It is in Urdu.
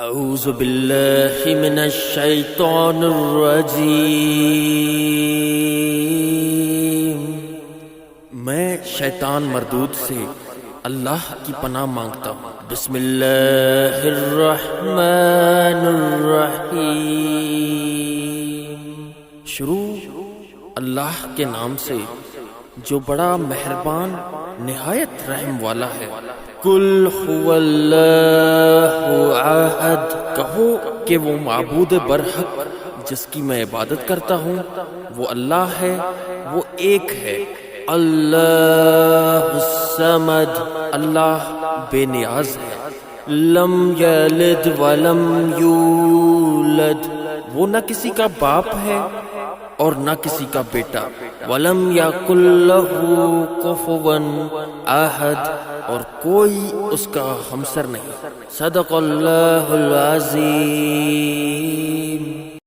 اعوذ باللہ من الشیطان الرجیم۔ میں شیطان مردود سے اللہ کی پناہ مانگتا ہوں۔ بسم اللہ الرحمن الرحیم۔ شروع اللہ کے نام سے جو بڑا مہربان نہایت رحم والا ہے۔ قل هو اللہ احد، کہو کہ وہ معبود برحق جس کی میں عبادت کرتا ہوں وہ اللہ ہے، وہ ایک ہے۔ اللہ الصمد، اللہ بے نیاز ہے۔ لم یلد ولم یولد، وہ نہ کسی کا باپ ہے اور نہ کسی کا بیٹا۔ ولم یکن لہ کفوا احد، اور کوئی اس کا ہمسر نہیں۔ صدق اللہ العظیم۔